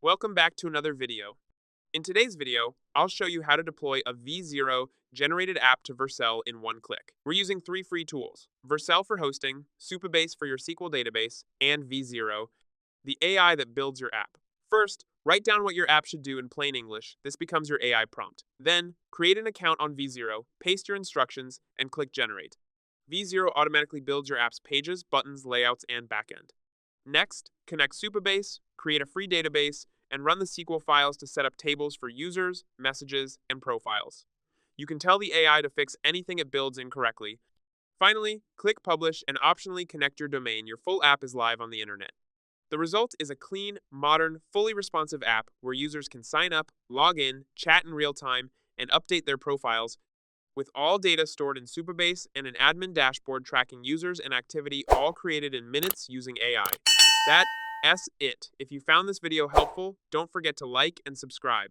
Welcome back to another video. In today's video, I'll show you how to deploy a v0-Generated app to Vercel in one click. We're using three free tools: Vercel for hosting, Supabase for your SQL database, and v0, the AI that builds your app. First, write down what your app should do in plain English. This becomes your AI prompt. Then, create an account on v0, paste your instructions, and click Generate. v0 automatically builds your app's pages, buttons, layouts, and backend. Next, connect Supabase, create a free database, and run the SQL files to set up tables for users, messages, and profiles. You can tell the AI to fix anything it builds incorrectly. Finally, click Publish and optionally connect your domain. Your full app is live on the internet. The result is a clean, modern, fully responsive app where users can sign up, log in, chat in real time, and update their profiles, with all data stored in Supabase and an admin dashboard tracking users and activity, all created in minutes using AI. That's it. If you found this video helpful, don't forget to like and subscribe.